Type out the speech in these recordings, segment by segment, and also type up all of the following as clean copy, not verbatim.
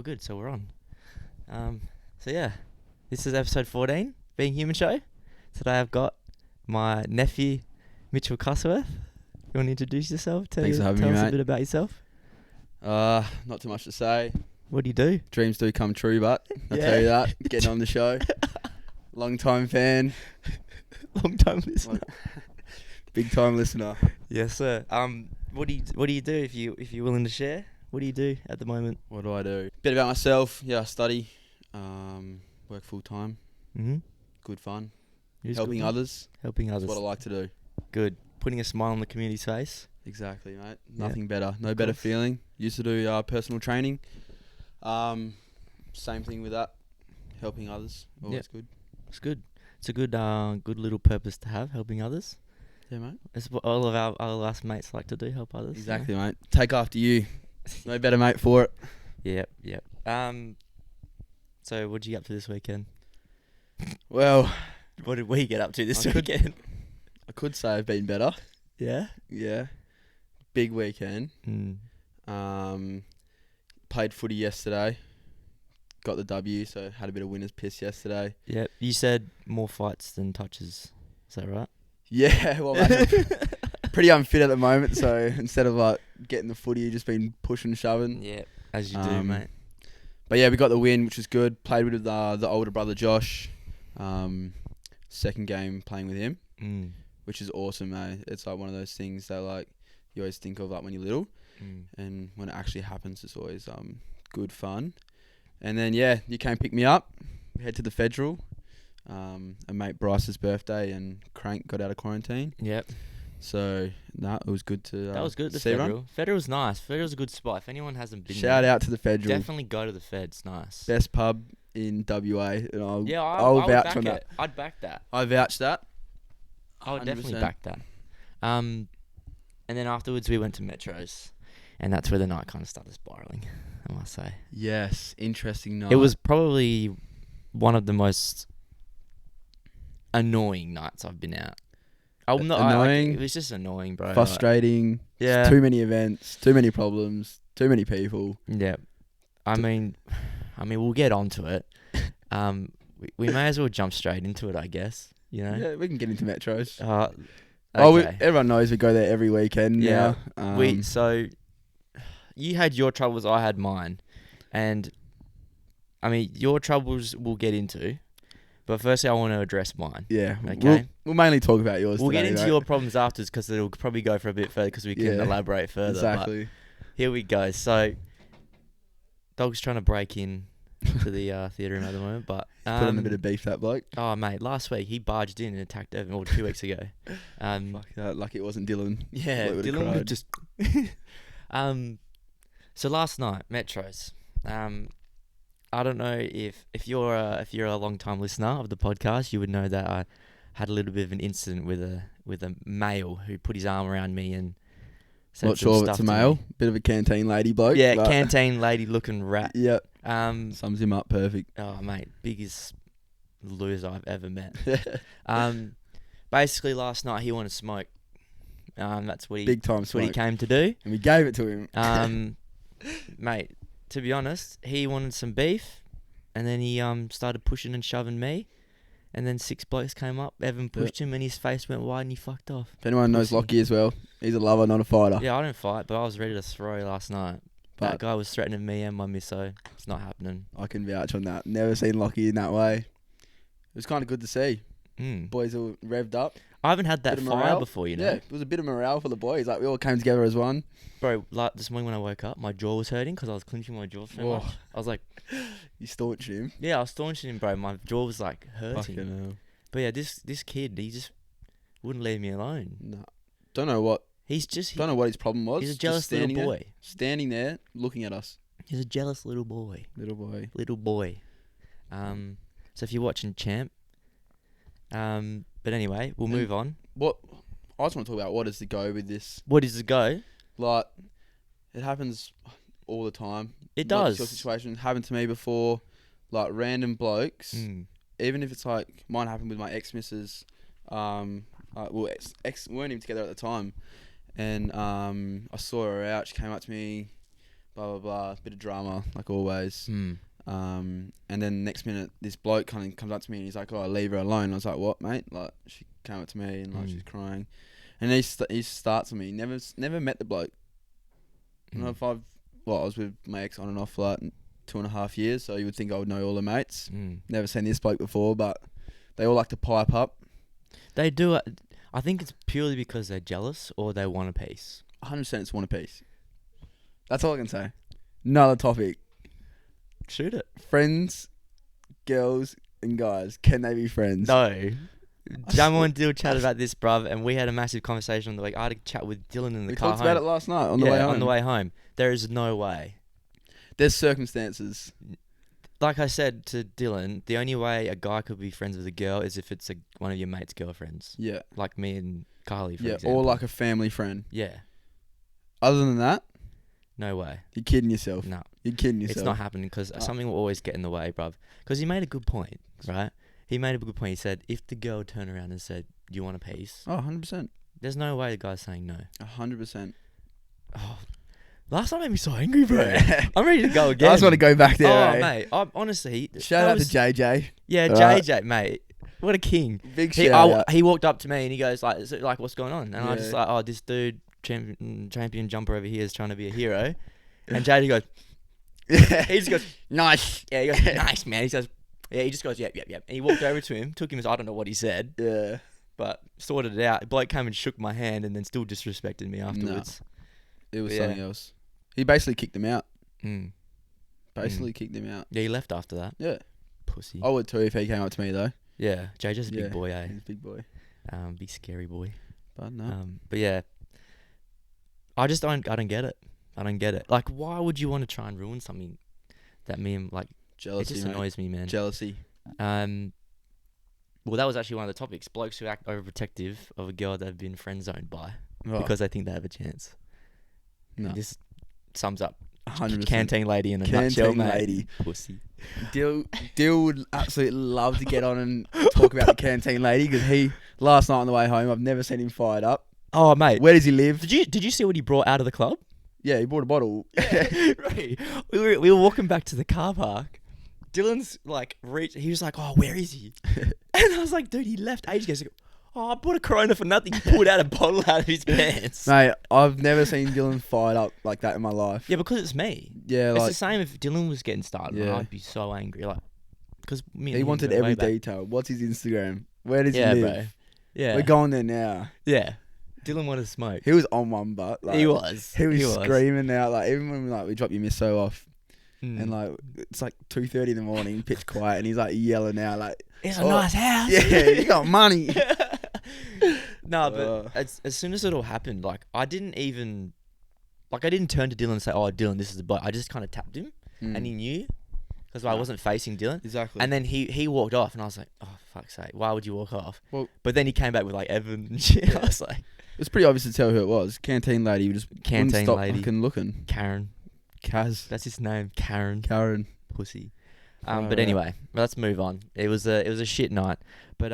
good. So we're on. So yeah, this is episode 14, Being Human Show. Today I've got my nephew, Mitchell Cusworth. You want to introduce yourself? Tell Thanks for having me, us a mate. bit about yourself. Not too much to say. What do you do? Dreams do come true, but I'll tell you that. Getting on the show. Long time fan. Long time listener. Big time listener. Yes, sir. What do you do if you're willing to share? What do you do at the moment? What do I do? Bit about myself. Yeah, I study. Work full time. Mm-hmm. Good fun. Helping Helping others. Helping others. That's what I like to do. Good. Putting a smile on the community's face. Exactly, mate. Yeah. Nothing better. No better feeling. Used to do personal training. Same thing with that. Helping others. Always good. It's good. It's a good little purpose to have, helping others. Yeah, mate. It's what all of us mates like to do, help others. Exactly, mate. Take after you. No better mate for it. Yep. So what did you get up to this weekend? Well, What did we get up to this I could- weekend? I could say I've been better. Yeah. Yeah. Big weekend. Mm. Played footy yesterday. Got the W, so had a bit of winner's piss yesterday. Yep. You said more fights than touches. Is that right? Yeah, well, mate, I'm pretty unfit at the moment, so instead of like getting the footy, just been pushing and shoving. Yeah. As you do, mate. But yeah, we got the win, which was good. Played with the older brother Josh. Second game playing with him, Mm. which is awesome, mate. It's like one of those things that like you always think of like when you're little, Mm. and when it actually happens, it's always good fun. And then yeah, you came pick me up. We head to the Federal. A mate Bryce's birthday, and Crank got out of quarantine. Yep. So it was good to. That was good. The see everyone. Federal. Federal's nice. Federal's a good spot. If anyone hasn't been Shout there, out to the Federal, definitely go to the Feds. Nice. best pub in WA, and I'll I would vouch back on it. that. I'd back that. I vouch that. I would definitely 100%. back that. And then afterwards we went to Metros, and that's where the night kind of started spiraling, I must say. Yes, interesting night. It was probably one of the most annoying nights I've been out. Annoying? It was just annoying, bro. frustrating. Yeah. Too many events, too many problems, too many people. Yeah. I mean, we'll get onto it. We may as well jump straight into it, I guess. You know. Yeah, we can get into Metros. Okay. Oh, everyone knows we go there every weekend. Yeah. Now. So you had your troubles, I had mine, and I mean your troubles we'll get into, but firstly I want to address mine. Yeah. Okay. We'll mainly talk about yours. We'll today, get into mate. your problems afterwards because it'll probably go for a bit further because we can Yeah. elaborate further. Exactly. But here we go. So dog's trying to break in to the theatre room at the moment, but Put on a bit of beef, that bloke. oh mate, last week he barged in and attacked Evan, or 2 weeks ago. Fuck that. Lucky it wasn't Dylan. Yeah, Bloke would've Dylan would cried. just. So last night, Metros. I don't know if you're a long time listener of the podcast, you would know that I had a little bit of an incident with a male who put his arm around me and said Not some sure if stuff it's a to male. me. Bit of a canteen lady bloke. Yeah, but- canteen lady looking rat. Yep. Um, Sums him up perfect. oh mate, biggest loser I've ever met. Basically last night he wanted to smoke. That's what he Big time that's what he smoke. came to do. And we gave it to him. Mate, to be honest, he wanted some beef, and then he started pushing and shoving me, and then 6 blokes came up. Evan pushed him, and his face went wide, and he fucked off. If anyone knows Pussy. Lachie as well, he's a lover, not a fighter. Yeah, I don't fight, but I was ready to throw last night. That But guy was threatening me and my misso. It's not happening. I can vouch on that. Never seen Lachie in that way. It was kind of good to see. Mm. Boys all revved up. I haven't had that Bit of fire morale. before, you know. Yeah, it was a bit of morale for the boys. Like, we all came together as one. Bro, like this morning when I woke up, my jaw was hurting because I was clenching my jaw so much. Oh. I was like, You staunched him. yeah, I was staunching him, bro. My jaw was like hurting. Fucking hell. But yeah, this kid, he just wouldn't leave me alone. No. Don't know what Don't know what his problem was. he's a Just jealous little standing boy. There, standing there, looking at us. He's a jealous little boy. Little boy. Little boy. So if you're watching Champ, but anyway, we'll move on. What I just want to talk about, what is the go with this? What is the go? Like, it happens all the time. It Like, does. Your situation happened to me before. Like, random blokes. Mm. Even if it's like, mine happened with my ex-missus. We weren't even together at the time. And I saw her out. She came up to me, blah blah blah, bit of drama like always. Mm. And then next minute, this bloke kind of comes up to me and he's like, "Oh, leave her alone." I was like, "What, mate?" Like, she came up to me and like she's crying, and he starts on me. Never met the bloke. You know, I was with my ex on and off for like 2.5 years, so you would think I would know all the mates. Never seen this bloke before, but they all like to pipe up. They do. I think it's purely because they're jealous or they want a piece. 100% it's one apiece. That's all I can say. Another topic. Shoot it. Friends, girls, and guys. Can they be friends? No. Jamal and Dill chatted about this, bruv, and we had a massive conversation on the way. I had a chat with Dylan in the car home. We talked about it last night on the way home. On the way home. There is no way. There's circumstances. Like I said to Dylan, the only way a guy could be friends with a girl is if it's one of your mate's girlfriends. Yeah. Like me and Carly, for example. Or like a family friend. Yeah. Other than that, no way. you're kidding yourself. No. You're kidding yourself. It's not happening because something will always get in the way, bruv. Because he made a good point, right? He made a good point. He said, if the girl turned around and said, "Do you want a piece?" Oh, 100%. There's no way the guy's saying no. 100%. Oh, last time made me so angry, bro. I'm ready to go again. I just want to go back there. Oh, eh? mate. Honestly. Shout out to JJ. Yeah, All JJ, right. mate. What a king. Big shout out. He walked up to me and he goes, like, what's going on? And I was just Yeah. like, oh, this dude, champion jumper over here is trying to be a hero. And JJ goes, he just goes, nice. yeah, he goes, nice, man. He says, yeah, he just goes, yep. And he walked over to him, took him as, I don't know what he said, Yeah. but sorted it out. The bloke came and shook my hand and then still disrespected me afterwards. It was Yeah. something else. He basically kicked him out. Mm. Kicked him out. Yeah, he left after that. Yeah. Pussy. I would too if he came up to me though. Yeah, JJ's a big boy, eh? He's a big boy. Big scary boy. But no. But yeah, I don't get it. I don't get it. Like, why would you want to try and ruin something that Jealousy, it just mate. annoys me, man. Jealousy. Well, that was actually one of the topics. Blokes who act overprotective of a girl they've been friend zoned by Oh, because they think they have a chance. no. This sums up 100%. Canteen Lady in a nutshell, Canteen mate. Lady. Pussy. Dill would absolutely love to get on and talk about the Canteen Lady because last night on the way home, I've never seen him fired up. Oh, mate. Where does he live? Did you see what he brought out of the club? Yeah, he bought a bottle. Right. We were walking back to the car park. Dylan's like, he was like, oh, where is he? And I was like, dude, he left ages ago. Oh, I bought a Corona for nothing. He pulled out a bottle out of his pants. Mate, I've never seen Dylan fired up like that in my life. Yeah, because it's me. Yeah, It's like the same if Dylan was getting started. Yeah. I'd be so angry. Like, because me and he him wanted go way every back. detail. What's his Instagram? Where does Yeah, he live? bro. Yeah. We're going there now. Yeah. Dylan wanted to smoke. He was on one butt. Like, He was. He was screaming out. Like even when we drop your misso off, and like it's like 2:30 in the morning, pitch quiet, and he's like yelling out like, it's a nice house. Yeah, you got money. No, but as soon as it all happened, like I didn't turn to Dylan and say, "Oh, Dylan, this is the bloke." I just kind of tapped him, and he knew because I wasn't facing Dylan. Exactly. And then he walked off, and I was like, "Oh, fuck's sake, why would you walk off?" Well, but then he came back with like Evan and shit. Yeah. I was like, it was pretty obvious to tell who it was. Canteen Lady. You just Canteen wouldn't stop Lady. fucking looking. Karen. Kaz. That's his name, Karen. Pussy. But anyway, let's move on. It was a shit night, but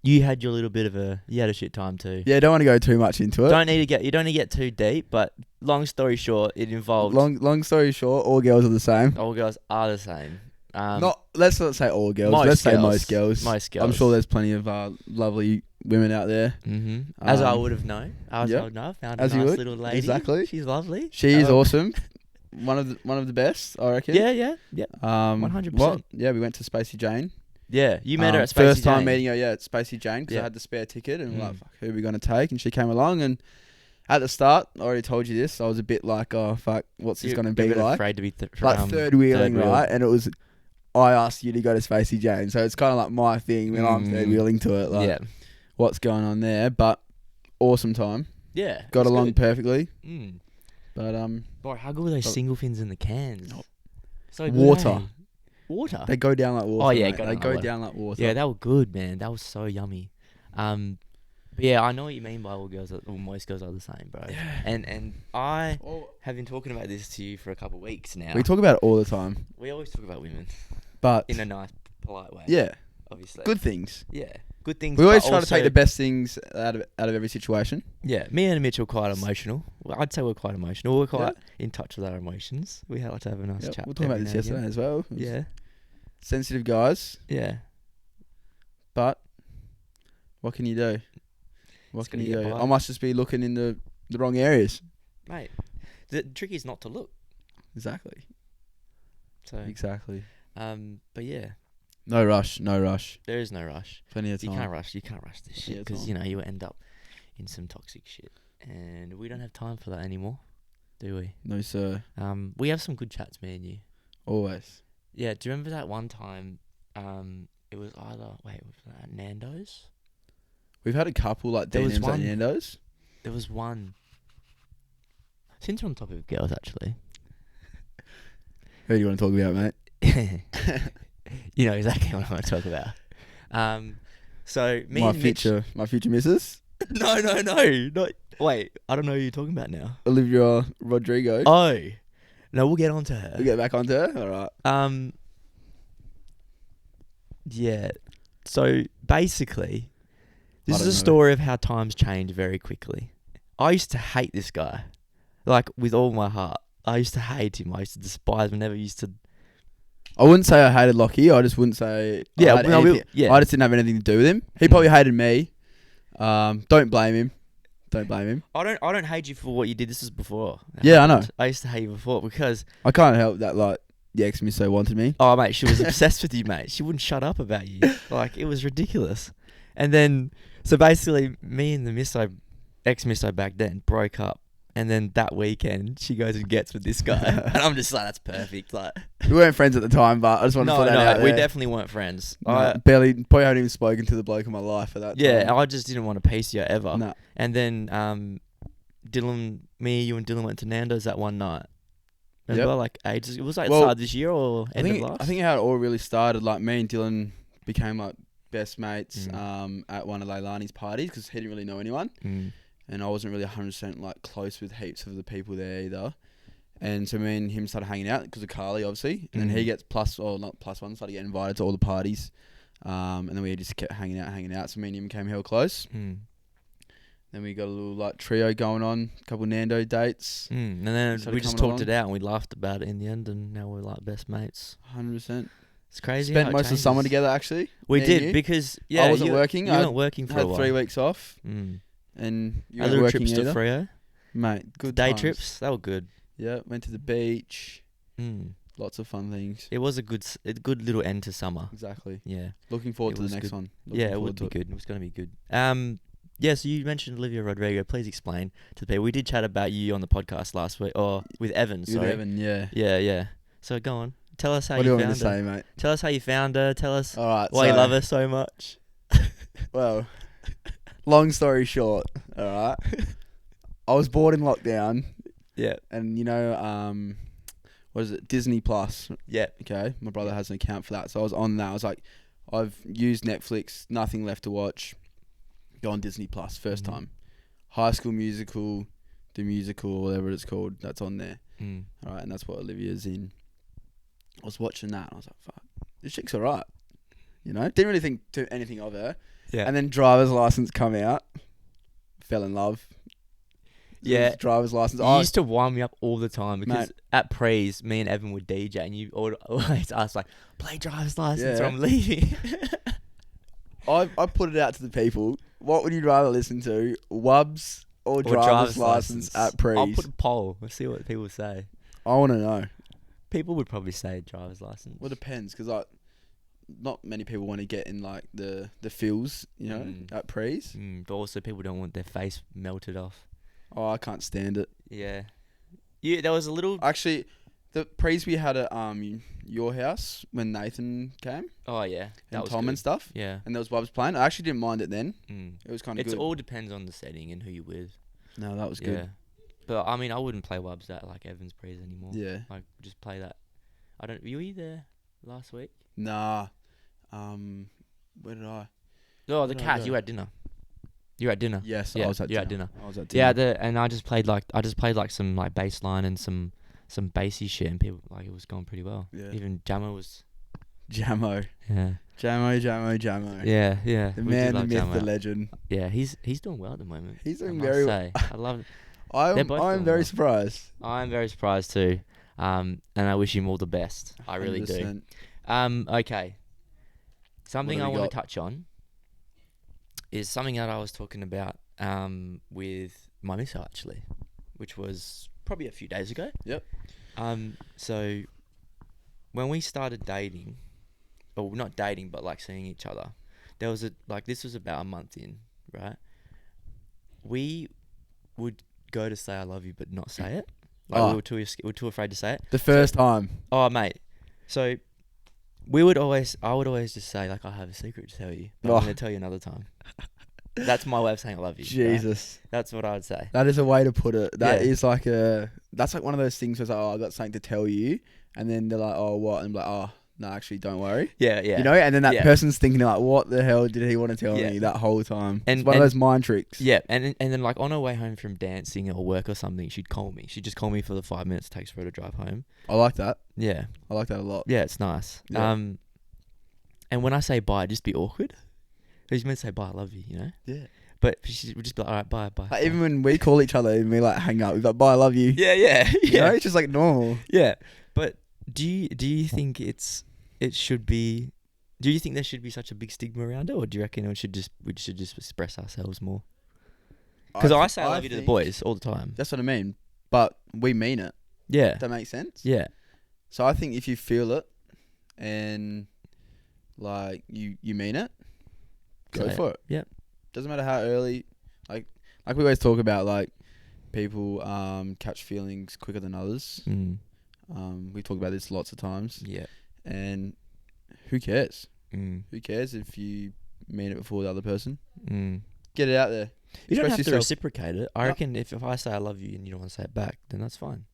you had your little bit of a shit time too. Yeah, don't want to go too much into it. You don't need to get too deep, but long story short, it involved Long story short, all girls are the same. all girls are the same. Let's not say all girls. Let's say most girls. Most girls. I'm sure there's plenty of lovely women out there. Mm-hmm. As I would have known. I would know. Found a As you nice would. little lady. Exactly. She's lovely. She is awesome. One of the best, I reckon. Yeah. 100%. 100%. Yeah, we went to Spacey Jane. Yeah, you met her at Spacey first time Jane. meeting her, at Spacey Jane because Yeah. I had the spare ticket and we're like, fuck, who are we going to take? And she came along and at the start, I already told you this, I was a bit like, oh fuck, what's this going to be You're a bit like? afraid to be Like third wheeling, third wheel. right? And it was, I asked you to go to Spacey Jane, so it's kind of like my thing when I'm third wheeling to it, like what's going on there. But awesome time, Yeah. got it's along good. perfectly. But Boy, how good were those single fins in the cans? So good, Water. eh? Water. they go down like water. Oh, yeah, mate. go they down go like down like water. Yeah, they were good, man. That was so yummy. But yeah, I know what you mean by most girls are the same, bro. Yeah. And I have been talking about this to you for a couple of weeks now. We talk about it all the time, We always talk about women but in a nice, polite way. yeah, Obviously. good things. Yeah. good things. We always but try to take also- the best things out of every situation. Yeah, me and Mitchell are quite emotional. Well, I'd say we're quite emotional. We're quite in touch with our emotions. We like to have a nice Yep, chat. we'll talk about every this now and yesterday again. as well. It was Yeah, sensitive guys, yeah. but what can you do? What It's can gotta you get do? by. I must just be looking in the wrong areas. Mate, the trick is not to look. Exactly. So, Exactly. but yeah, No rush. No rush. there is no rush. Plenty of You time. can't rush. You can't rush this Yeah, shit it's because on. you know you end up in some toxic shit, and we don't have time for that anymore, do we? No, sir. We have some good chats, me and you. Always. Yeah. Do you remember that one time? It was either was that Nando's? We've had a couple like There was DMs at one- Nando's. There was one. Since we're on the topic of girls, actually, Who do you want to talk about, mate? you know exactly what I want to talk about. So me and Mitch. My future missus, No. Not, wait, I don't know who you're talking about now. Olivia Rodrigo. Oh, no, we'll get on to her. We get back onto her. All right. Yeah. So basically, this I is don't a know. story of how times change very quickly. I used to hate this guy, like with all my heart. I used to hate him. I used to despise him. Never used to. I wouldn't say I hated Lachie. I just wouldn't say. Yeah, I had no, anything- yeah. I just didn't have anything to do with him. He probably hated me. Don't blame him. Don't blame him. I don't hate you for what you did. This is before. it Yeah, I know. happened. I used to hate you before because I can't help that. Like the ex miss so wanted me. oh mate, she was obsessed with you, mate. She wouldn't shut up about you. Like it was ridiculous. And then so basically, me and the ex-misso back then broke up. And then that weekend, she goes and gets with this guy, and I'm just like, that's perfect. Like, We weren't friends at the time, but I just wanted to no, put that out we there. definitely weren't friends. No, barely, probably hadn't even spoken to the bloke in my life at that Yeah, time. I just didn't want to piece you ever. No. And then you and Dylan went to Nando's that one night. Remember, like ages. It was like Well, start of this year or end of last. I think how it all really started, like me and Dylan became like best mates at one of Leilani's parties because he didn't really know anyone. And I wasn't really 100% like close with heaps of the people there either. And so me and him started hanging out because of Carly, obviously. And then he gets not plus one, started getting invited to all the parties. And then we just kept hanging out. So me and him became hell close. Then we got a little like trio going on, a couple Nando dates. And then Started we just coming talked it out and we laughed about it in the end, and now we're like best mates. 100%. It's crazy. Spent how it most of the summer changes. together actually. We me and did you. because I wasn't you, working. You I weren't working for a had while. 3 weeks off. And you Our weren't little working trips to either. Freo, Mate, good day times. trips, they were good. Yeah, went to the beach. Mm. Lots of fun things. It was a good little end to summer. Exactly. Yeah, Looking forward It to the was next good. one. yeah, it would be good. It was going to be good. Yeah. So you mentioned Olivia Rodrigo. Please explain to the people. We did chat about you on the podcast last week, or with Evan. With Sorry. Evan, yeah. Yeah. So go on. Tell us how What do you you want me found to her. say, mate? Tell us how you found her. Tell us All right. why you love her so much. Well, long story short, all right. I was bored in lockdown, Yeah. and what is it? Disney Plus. Yeah. Okay, my brother has an account for that, so I was on that. I was like, I've used Netflix, nothing left to watch. Go on Disney Plus, first time. High School Musical, the musical, whatever it's called, that's on there. All right, and that's what Olivia's in. I was watching that, and I was like, fuck, this chick's alright. Didn't really think anything of her. Yeah. And then Driver's License come out. Fell in love. Yeah. Driver's License. You used to wind me up all the time because Mate. at Prees, me and Evan would DJ, and you always ask like, "Play driver's license, or Yeah. I'm leaving." I put it out to the people. What would you rather listen to, Wubs or Driver's License at Prees? I'll put a poll. Let's see what people say. I want to know. People would probably say driver's license. Well, it depends, because not many people want to get in like the feels, at Prees. But also people don't want their face melted off. Oh, I can't stand it. Yeah. Yeah, there was a little. Actually, the Prees we had at your house when Nathan came Oh yeah, that and was Tom good. and stuff, Yeah. and there was Wubs playing. I actually didn't mind it then. It was kind of It good. all depends on the setting and who you're with. No, that was Yeah. good. But I mean, I wouldn't play Wubs at like Evans Prees anymore. Yeah. Like just play that. Were you there last week? Nah. Where did I? Oh, the Where did I Cats. go? You had dinner. You had dinner. Yes, Yeah, I was at you dinner. had dinner. I was at dinner. Yeah, and I just played like some like bass line and some bassy shit, and people like it was going pretty well. Yeah. Even Jammer was. Jammo. Yeah. Jamo. Yeah, yeah. The we do man, the love myth, Jamo. the legend. Yeah, he's doing well at the moment. He's doing I very must well. say. I love it. They're both I'm doing very well. surprised. I'm very surprised too. And I wish him all the best. I really do. 100%. Okay. Something What I have we want to got? touch on is something that I was talking about with my misso actually, which was probably a few days ago. Yep. So when we started dating, or not dating, but like seeing each other, there was this was about a month in, right? We would go to say I love you, but not say it. Like we were too afraid to say it. The first time. Oh, mate. So I would always just say like I have a secret to tell you, but I'm gonna tell you another time. That's my way of saying I love you. Jesus. Right? That's what I would say. That is a way to put it. That Yeah. is like that's like one of those things where it's like, oh, I got something to tell you. And then they're like, oh, what? And I'm like, oh, no, actually, don't worry. Yeah, yeah. You know? And then that Yeah. person's thinking like, what the hell did he want to tell Yeah. me that whole time? And- It's one of and- those mind tricks. Yeah, and then like on her way home from dancing or work or something, she'd call me. She'd just call me for the 5 minutes it takes for her to drive home. I like that. Yeah, I like that a lot. yeah, it's nice. Yeah. And when I say bye, just be awkward. She's meant to say bye, I love you, you know. Yeah. But she would just be like, all right, bye, bye. Like, bye. even when we call each other and we like hang up, we're like, bye, I love you. Yeah, yeah, You know? yeah, It's just like normal. yeah. But do you think it should be? Do you think there should be such a big stigma around it, or do you reckon we should just express ourselves more? Because I say I love you to the think- boys all the time. That's what I mean. But we mean it. Yeah, That makes sense? yeah, So I think if you feel it and like you mean it, go Say it. for it. Yep. Doesn't matter how early. Like we always talk about, like people catch feelings quicker than others. We talk about this lots of times. yeah. And who cares? Mm. Who cares if you mean it before the other person? Mm. Get it out there. You don't Express have to yourself. reciprocate it. I No. reckon if I say I love you and you don't want to say it back, then that's fine.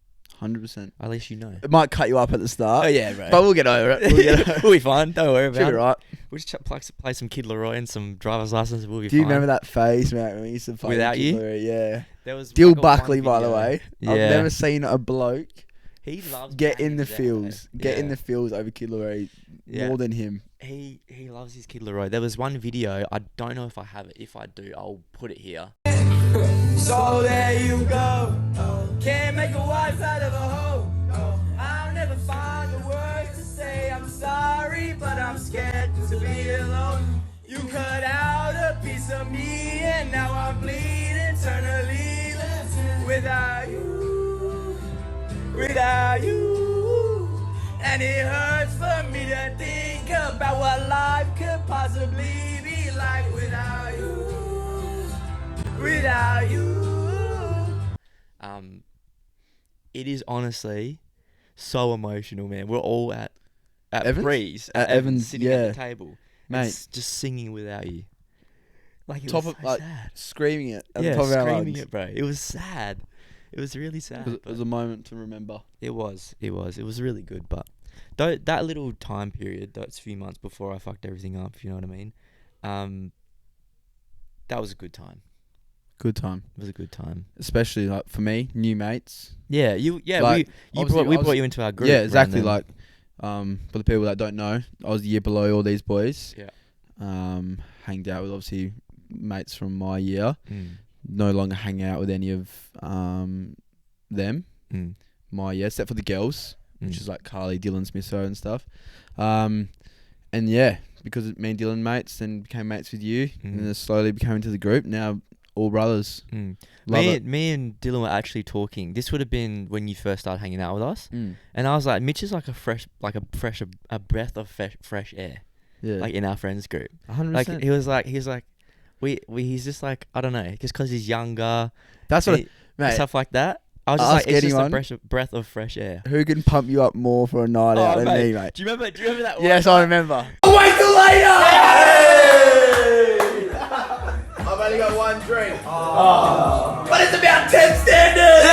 100%. At least you know. It might cut you up at the start. Oh yeah, right. But we'll get over it. We'll get over it. We'll be fine. Don't worry Should about be it. right. We'll just play some Kid Leroy and some driver's license. We'll be Do you fine. remember that phase, mate, when we used to play Without Kid you? Leroy? Yeah. There was Dill like a one Buckley, by the video. way. Yeah. I've never seen a bloke He loves get in banging the his out, fields. eh? Get in Yeah. the fields over Kid Leroy Yeah. more than him. He loves his Kid Leroy. There was one video. I don't know if I have it. If I do, I'll put it here. So there you go. Can't make a wife out of a hoe. I'll never find the words to say I'm sorry, but I'm scared to be alone. You cut out a piece of me, and now I'm bleeding internally. Without you, without you. And it hurts for me to think about what life could possibly be like without you. Without you. It is honestly so emotional, man. We're all at Evans? Breeze, At Evans, sitting yeah. at the table, and Mate. just singing without you. Like it Top was of so like sad. screaming it at Yeah, the top of our screaming lungs. it, bro. It was sad. It was really sad. It was a moment to remember. It was really good, but that little time period, those few months before I fucked everything up, if you know what I mean, that was a good time. Good time. It was a good time. Especially like for me, new mates. Yeah, Like, we obviously brought you into our group. Yeah, around exactly. then. Like, for the people that don't know, I was the year below all these boys. Yeah. Hanged out with obviously mates from my year. Mm. No longer hang out with any of them. Mm. My year, except for the girls, which Mm. is like Carly, Dylan, Smitho and stuff. And yeah, because me and Dylan mates, then became mates with you, and then slowly became into the group. Now all brothers. Mm. Love it. Me and Dylan were actually talking. This would have been when you first started hanging out with us, Mm. and I was like, Mitch is like a breath of fresh air, Yeah, like in our friends group. 100%. Like he's like, he's just like, I don't know, just because he's younger, That's what, and mate. stuff like that. I was just Ask like, it's just anyone. a breath of fresh air. Who can pump you up more for a night out than me, mate? Do you remember that? Yes, I remember. Wait till later! I've only got one drink. But it's about 10 standards!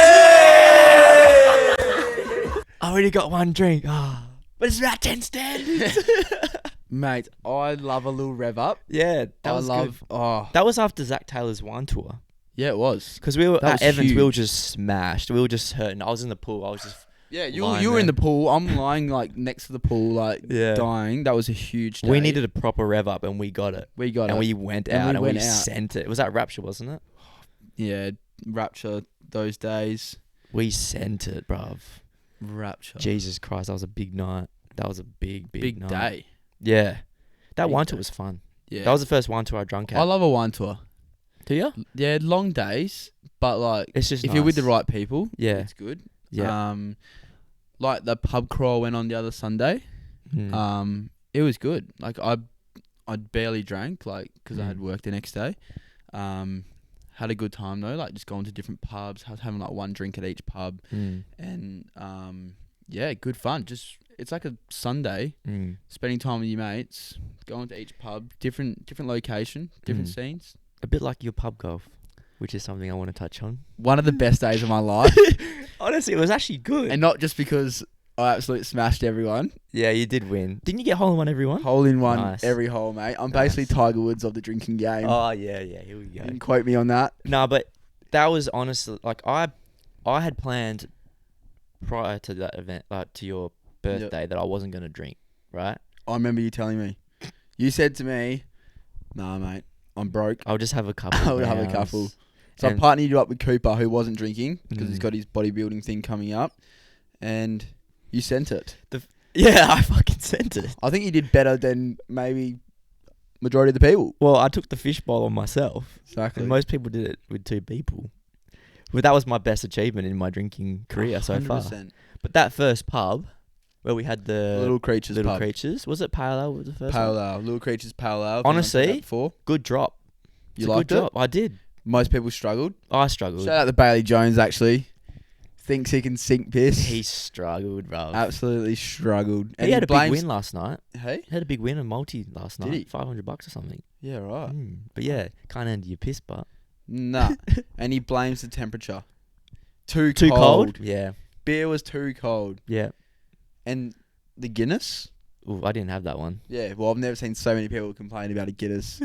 I already got one drink. But it's about 10 standards. Mate, I love a little rev up. Yeah, that was good. That was after Zach Taylor's wine tour. Yeah, it was. Because we were That at was Evans, we were huge. just smashed. We were just hurting. I was in the pool. I was just Yeah, you line were in there. the pool. I'm lying like next to the pool, like Yeah. dying. That was a huge day. We needed a proper rev up, and we got it. We got And it. we went And out, we and went we out. sent it. Was that Rapture, wasn't it? Yeah, Rapture those days. We sent it, bruv. Rapture. Jesus Christ, that was a big night. That was a big Big night. day. Yeah. That Big wine day. tour was fun. Yeah. That was the first wine tour I drunk at. I love a wine tour. Do you? Yeah, long days, but like It's just if you're with the nice. right people, Yeah. it's good. Yeah. Like the pub crawl went on the other Sunday. Mm. It was good. Like I barely drank, like because I had Mm. work the next day. Had a good time though. Like just going to different pubs, having like one drink at each pub, Mm. and yeah, good fun. Just it's like a Sunday, Mm. spending time with your mates, going to each pub, different location, different Mm. scenes. A bit like your pub golf, which is something I want to touch on. One of the best days of my life, Honestly, it was actually good. and not just because I absolutely smashed everyone. Yeah, you did win. Didn't you get hole in one everyone? Hole in one, Nice. every hole, mate. I'm Nice. basically Tiger Woods of the drinking game. Oh yeah, here we You go. can quote me on that. No, but that was honestly like I had planned prior to that event, like to your birthday, that I wasn't gonna drink. Right? I remember you telling me. You said to me, "Nah, mate, I'm broke. I'll just have a couple. I would have a couple." rounds. So I And- partnered you up with Cooper, who wasn't drinking because he's Mm. got his bodybuilding thing coming up, and you sent it. Yeah, I fucking sent it. I think you did better than maybe majority of the people. Well, I took the fishbowl on myself, Exactly. and most people did it with 2 people. But that was my best achievement in my drinking career so far. 100%. But that first pub where we had the Little Creatures Little pub. Creatures, was it Pale Ale? Was the first Pale one? Ale. Little Creatures Pale Ale. Honestly, before Good drop. you It's a liked good it. drop. I did. Most people struggled. I struggled. Shout out to Bailey Jones. Actually, thinks he can sink piss. He struggled, bro. Absolutely struggled. He had a big win last night. Hey. He had a big win in multi last Did night. he? $500 or something. Yeah. Right. But yeah, can't handle your piss, but Nah. And he blames the temperature. Too too cold. cold. Yeah, Beer was too cold. yeah. And the Guinness. Ooh, I didn't have that one. Yeah. Well, I've never seen so many people complain about a Guinness.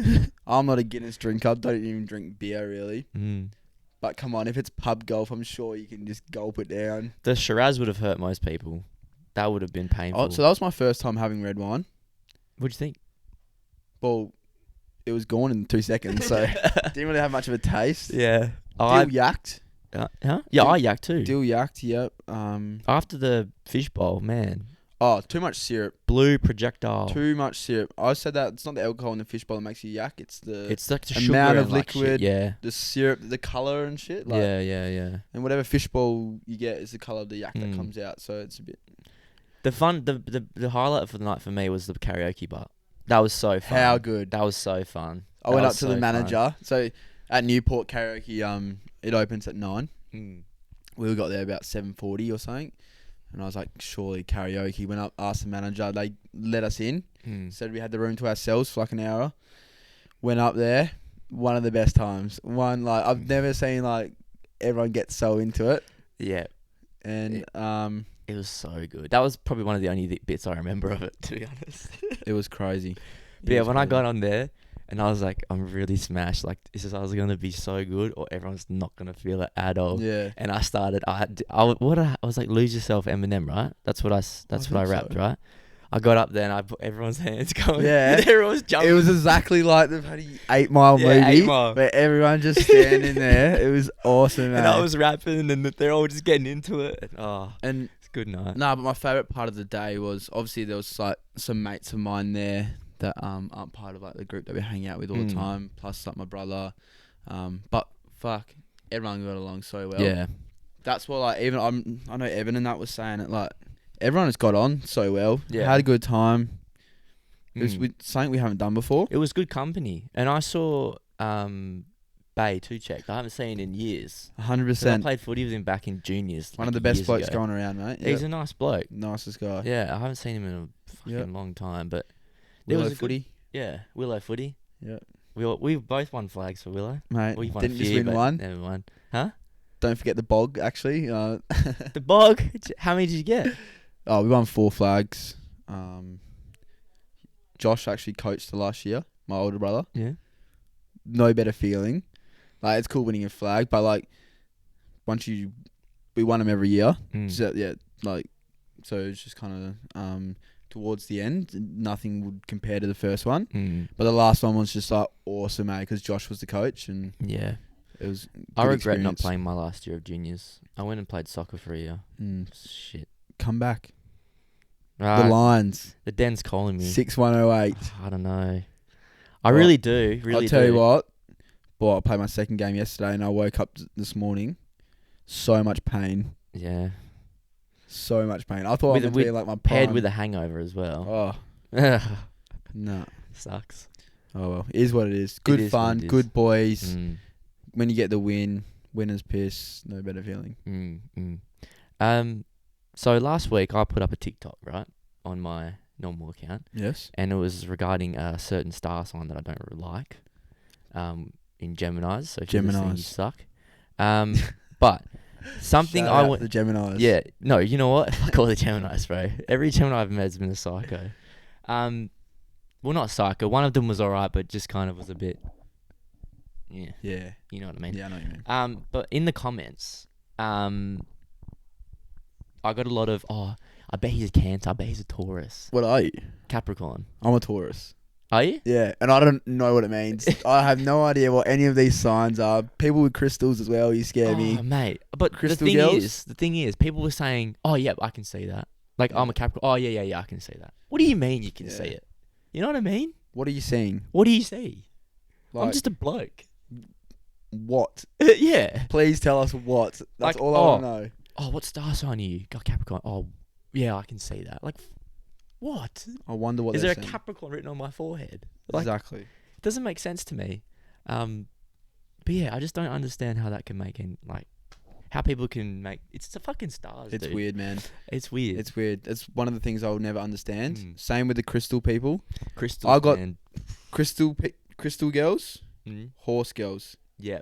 I'm not a Guinness drinker. Don't even drink beer really. Mm. But come on, if it's pub golf, I'm sure you can just gulp it down. The Shiraz would have hurt most people. That would have been painful. Oh, so that was my first time having red wine. What'd you think? Well, it was gone in 2 seconds, so didn't really have much of a taste. Yeah. Dill yacked. Huh? Yeah, I yacked too. Dill yacked, yep. After the fishbowl, man. Oh, too much syrup. Blue projectile. Too much syrup. I said that it's not the alcohol in the fishbowl that makes you yak. It's the It's like the amount sugar of and like shit. liquid. Yeah. the syrup, the colour and shit. Like, Yeah. And whatever fishbowl you get is the colour of the yak that Mm. comes out. So it's a bit. The highlight for the night for me was the karaoke bar. That was so fun. How good. That was so fun. I That went up was to so the fun. manager. So at Newport Karaoke, it opens at 9. Mm. We got there about 7:40 or something. And I was like, surely karaoke. Went up, asked the manager. They let us in. Mm. Said we had the room to ourselves for like an hour. Went up there. One of the best times. I've never seen like everyone get so into it. Yeah. And It was so good. That was probably one of the only bits I remember of it, to be honest. it was crazy. But yeah, when I got on there and I was like, I'm really smashed. Like, this is either going to be so good or everyone's not going to feel it at all. Yeah. And I started, I was like, lose yourself, Eminem, right? That's what I think rapped, so. right? I got up there and I put everyone's hands going. Yeah. Everyone was jumping. It was exactly like the bloody 8 Mile Yeah, movie. 8 Mile. Where everyone just standing there. It was awesome, man. and I was rapping and they're all just getting into it. And, And it's a good night. no, but my favourite part of the day was obviously there was like some mates of mine there that aren't part of like the group that we hang out with all the time. Plus like my brother. But fuck, everyone got along so well. Yeah. That's what like even I know Evan and that was saying it like everyone has got on so well. Yeah. Had a good time. It was Mm. something we haven't done before. It was good company. And I saw Bay too checked. I haven't seen in years. 100%. I played footy with him back in juniors. One of like the best years blokes ago. going around, mate. He's Yep. a nice bloke. Nicest guy. Yeah, I haven't seen him in a fucking Yep. long time, but Willow was a good- footy. yeah, Willow footy. Yeah. We both won flags for Willow. Mate, We've won didn't a just few, win but one. Never won. Huh? Don't forget the bog, actually. The bog. How many did you get? Oh, we won 4 flags. Josh actually coached the last year, my older brother. Yeah. No better feeling. Like, it's cool winning a flag, but like, we won them every year. Mm. So, yeah, like, so it was just kind of towards the end, nothing would compare to the first one. But the last one was just like awesome, mate, because Josh was the coach, and Yeah. it was. I good regret not experience. playing my last year of juniors. I went and played soccer for a year. Shit. Come back. The The Lions Den's calling me. 6108. I don't know. I Well, really do. Really I'll tell do. you what. Boy, I played my second game yesterday, and I woke up this morning, so much pain. Yeah. So much pain. I thought I was going to be like my Paired prime. with a hangover as well. Oh, no. Sucks. Oh, well. It is what it is. Good is fun. what it is. Good boys. Mm. When you get the win, winner's piss. No better feeling. So last week I put up a TikTok, right, on my normal account, Yes. and it was regarding a certain star sign that I don't really like, in Gemini's. So if you're listening, you Geminis. suck. But something Shout I out want. the Geminis. Yeah, no, you know what? Fuck all the Geminis, bro. Every Gemini I've met has been a psycho. Well, not psycho. One of them was alright, but just kind of was a bit. Yeah, Yeah. you know what I mean. Yeah, I know what you mean. But in the comments, I got a lot of, I bet he's a Cancer. I bet he's a Taurus. What are you? Capricorn. I'm a Taurus. Are you? Yeah, and I don't know what it means. I have no idea what any of these signs are. People with crystals as well, you scare me. Oh, mate. But Crystal the girls? thing is, people were saying, oh, yeah, I can see that. Like, Yeah. I'm a Capricorn. Oh, yeah, I can see that. What do you mean you can Yeah. see it? You know what I mean? What are you seeing? What do you see? I'm Like, just a bloke. what? Yeah. Please tell us what. That's Like, all I want to know. Oh, what star sign are you? Got Capricorn. Oh, yeah, I can see that. Like, what? I wonder what Is there they're a saying. Capricorn written on my forehead? Like, Exactly. it doesn't make sense to me. But yeah, I just don't understand how that can make how people can make. It's the fucking stars. It's dude. weird, man. It's weird. It's weird. It's one of the things I will never understand. Mm. Same with the crystal people. crystals. I got- man. Crystal girls, Mm. horse girls. Yeah.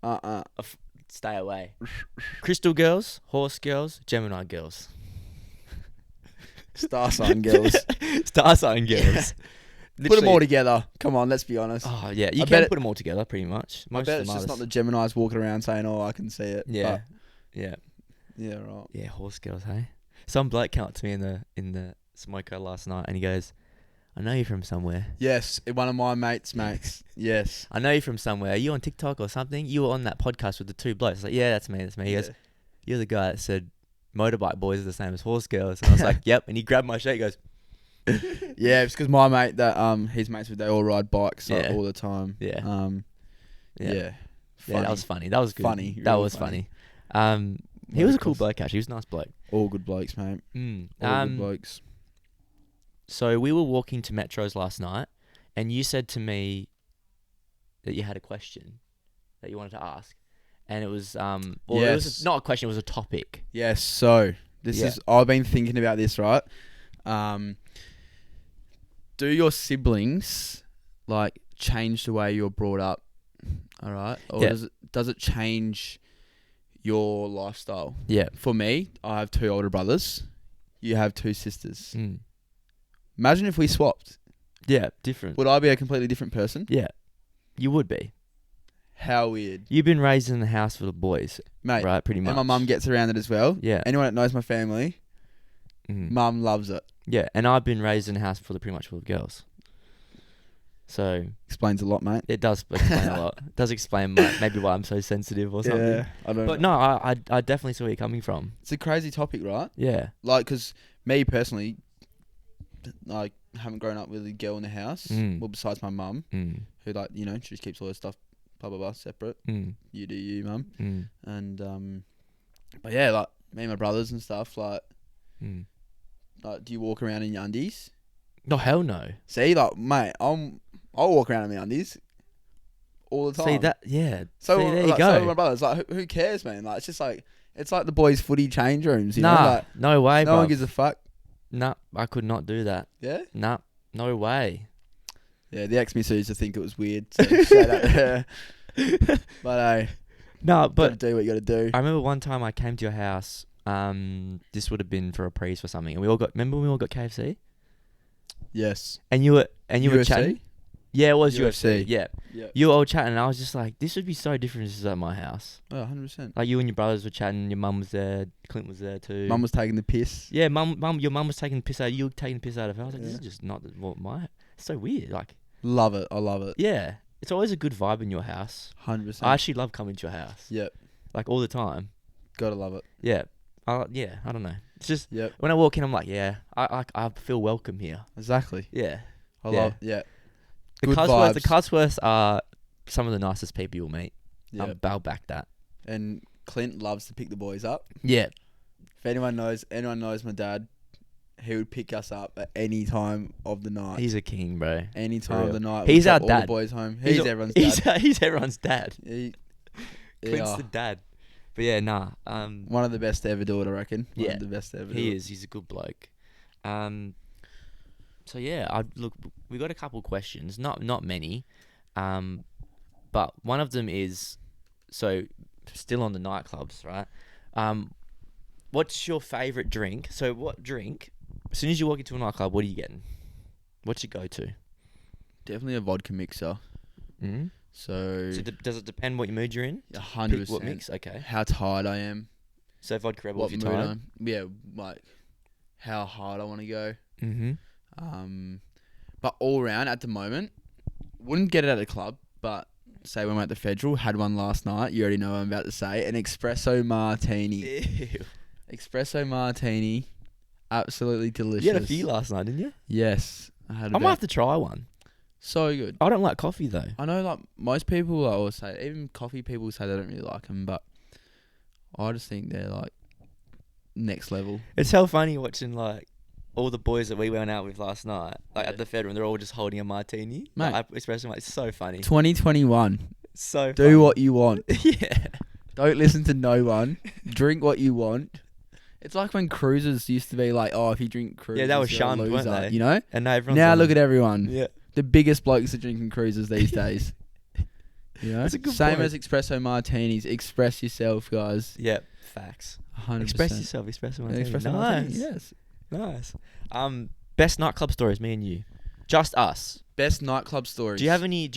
Uh-uh. Stay away. Crystal girls, horse girls, Gemini girls, Star sign girls. star sign girls. Put them all together. Come on, let's be honest. Oh yeah, you I can bet it- put them all together pretty much. I Most bet of it's them just are not the Geminis walking around saying, "Oh, I can see it." Yeah, But yeah, yeah, right. yeah. Horse girls, hey. Some bloke came up to me in the smoker last night, and he goes, "I know you from somewhere. Yes, one of my mates. Yes. I know you from somewhere. Are you on TikTok or something? You were on that podcast with the two blokes." I was like, "Yeah, that's me. That's me." He goes, "You're the guy that said motorbike boys are the same as horse girls." And I was like, "Yep." And he grabbed my shirt. He goes, Yeah, it's because my mate that his mates with they all ride bikes like, Yeah. all the time. Yeah. Yeah. Yeah, that was funny. That was good. Funny, That really was funny. funny. He was a cool Motocross. bloke actually. He was a nice bloke. All good blokes, mate. Mm. All good blokes. So we were walking to Metros last night, and you said to me that you had a question that you wanted to ask, and it was it was Yes. not a question. It was a topic. Yes. So this Yeah. is. I've been thinking about this. Right. Do your siblings like change the way you're brought up? All right. Or Yeah. does it change your lifestyle? Yeah. For me, I have 2 older brothers. You have 2 sisters. Mm. Imagine if we swapped. Yeah. Different. Would I be a completely different person? Yeah. You would be. How weird. You've been raised in the house for the boys, Mate, right? Pretty much. and my mum gets around it as well. Yeah. Anyone that knows my family, Mm. mum loves it. Yeah. And I've been raised in a house for pretty much full of girls. So Explains a lot, mate. it does explain a lot. It does explain maybe why I'm so sensitive or something. Yeah, I don't But know. no, I definitely see where you're coming from. It's a crazy topic, right? Yeah. Like, because me personally, like, haven't grown up with a girl in the house. Mm. Well, besides my mum, Mm. who, like, you know, she just keeps all her stuff, blah, blah, blah, separate. Mm. You do you, mum. Mm. And, but yeah, like, me and my brothers and stuff, like, Mm. do you walk around in your undies? No, hell no. See, like, mate, I'll walk around in my undies all the time. See that? Yeah. So, See, there you like, go. so my brothers, like, who cares, man? Like, it's just like, it's like the boys' footy change rooms, you know? Nah, Like, no way, no one bruv. gives a fuck. Nah, I could not do that. Yeah? Nah, no way. Yeah, the ex-missus used to think it was weird. So say that there. But, hey, No, gotta but do what you gotta do. I remember one time I came to your house. This would have been for a prees or something, and we all got. Remember when we all got KFC? Yes. And you were UFC? chatting. Yeah, it was UFC. UFC. Yeah. Yeah. You were all chatting, and I was just like, this would be so different if this was at my house. Oh, 100%. Like, you and your brothers were chatting, your mum was there, Clint was there too. Mum was taking the piss. Yeah, your mum was taking the piss out, you were taking the piss out of her. I was like, this is just not what it's so weird. Like, Love it. I love it. yeah. It's always a good vibe in your house. 100%. I actually love coming to your house. Yep. Like, all the time. Gotta love it. Yeah. I don't know. It's just, Yep. when I walk in, I'm like, yeah, I feel welcome here. Exactly. Yeah. I Yeah. love. Yeah. The Good Cusworths are some of the nicest people you'll meet. Yeah. I'll back that. And Clint loves to pick the boys up. Yeah. If anyone knows my dad, he would pick us up at any time of the night. He's a king, bro. Any time of the night. He's we'll our drop all dad. the boys home. He's everyone's dad. He's everyone's dad. He, Clint's yeah. the dad. But yeah, nah. One of the best to ever do it, I reckon. One Yeah. of the best to ever do He it. is. He's a good bloke. So yeah, we got a couple questions. Not many. But one of them is, so still on the nightclubs, right? What's your favourite drink? So what drink? As soon as you walk into a nightclub, what are you getting? What's your go-to? Definitely a vodka mixer. Mm-hmm. So, Does it depend what mood you're in? 100%. Pick what mix? Okay. How tired I am. So vodka Rebel What if mood you're tired. I'm. Yeah, like how hard I want to go. Mm-hmm. But all round at the moment, wouldn't get it at a club, but say when we're at the Federal, had one last night. You already know what I'm about to say. An espresso martini. Ew. Espresso martini. Absolutely delicious. You had a few last night, didn't you? Yes. I might have to try one. So good. I don't like coffee though. I know like most people always say, even coffee people say they don't really like them, but I just think they're like next level. It's so funny watching like all the boys that we went out with last night, like Yeah. at the Federal, and they're all just holding a martini. Mate. Like, espresso, it's so funny. 2021. So Do funny. what you want. Yeah. Don't listen to no one. Drink what you want. It's like when cruisers used to be like, oh, if you drink cruisers, Yeah, they were you're a shunned, weren't loser, they? you know? And now everyone's Now on look them. at everyone. Yeah. The biggest blokes are drinking cruisers these days. You know? That's a good Same point. as espresso martinis. Express yourself, guys. Yeah. Facts. 100%. Express yourself. Espresso martini. Espresso Nice. martini, yes. Nice. Best nightclub stories, me and you. Just us. Best nightclub stories. Do you have any?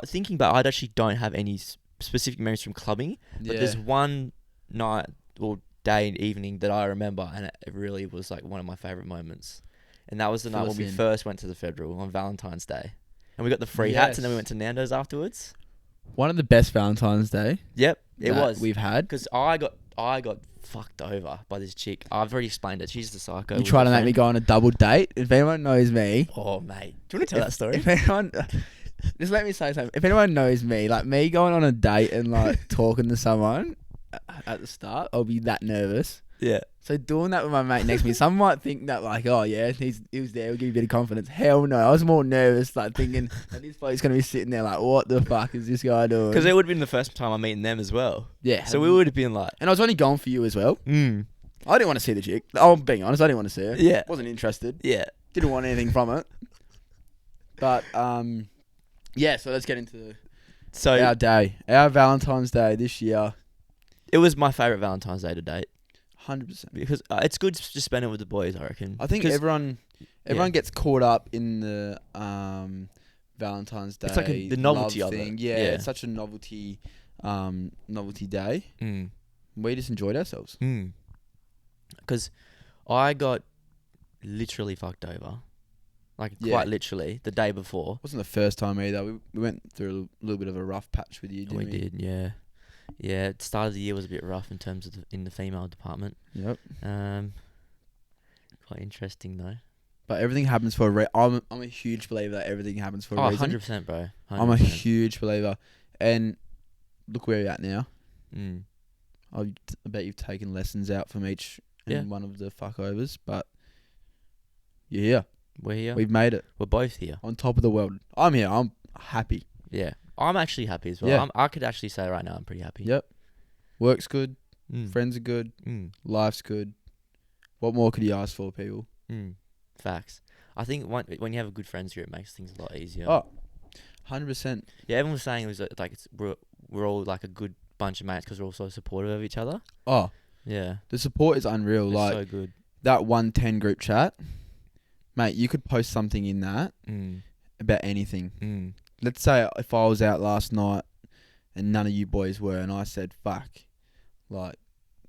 Thinking about, I actually don't have any specific memories from clubbing, but there's one night or day and evening that I remember, and it really was like one of my favorite moments. And that was the night when we first went to the Federal on Valentine's Day, and we got the free hats, and then we went to Nando's afterwards. One of the best Valentine's Day. Yep, it that was. we've had. Because I got fucked over by this chick. I've already explained it. She's the psycho. You try to make me go on a double date. If anyone knows me, Oh mate, do you want to tell that story? if anyone, just let me say something. If anyone knows me, like me going on a date and like talking to someone at the start, I'll be that nervous. Yeah. So doing that with my mate next to me, some might think that like, oh yeah, he was there, he'll give you a bit of confidence. Hell no, I was more nervous, like thinking that this bloke's gonna be sitting there like, what the fuck is this guy doing? Because it would have been the first time I'm meeting them as well. Yeah. So we would have been like, And I was only going for you as well. mm. I didn't want to see the chick. I'm being honest, I didn't want to see her. Yeah. Wasn't interested. Yeah. Didn't want anything from it. But yeah. So let's get into So our day, our Valentine's Day this year. it was my favourite Valentine's Day to date 100%. because it's good to spend it with the boys, I reckon. I think 'Cause everyone gets caught up in the Valentine's Day. It's like the novelty love of it. thing. Yeah, Yeah. it's such a novelty day. Mm. We just enjoyed ourselves. Because I got literally fucked over. Like, Yeah. quite literally, the day before. Wasn't the first time either. We went through a little bit of a rough patch with you, didn't we? We did, yeah. Yeah, the start of the year was a bit rough in terms of in the female department. Yep. Quite interesting, though. But everything happens for a reason. I'm a huge believer that everything happens for a Oh, reason. 100%, bro. 100%. I'm a huge believer. And look where you're at now. Mm. I bet you've taken lessons out from each and one of the fuckovers, but you're here. We're here. We've made it. We're both here. On top of the world. I'm here. I'm happy. Yeah. I'm actually happy as well. Yeah. I could actually say right now I'm pretty happy. Yep. Work's good. Mm. Friends are good. Mm. Life's good. What more could you ask for, people? Mm. Facts. I think when you have a good friends group, it makes things a lot easier. Oh, 100%. Yeah, everyone was saying it was like we're all like a good bunch of mates because we're all so supportive of each other. Oh, Yeah. the support is unreal. It's like so good. that 110 group chat, mate, you could post something in that Mm. about anything. Mm. Let's say if I was out last night and none of you boys were, and I said, fuck, like,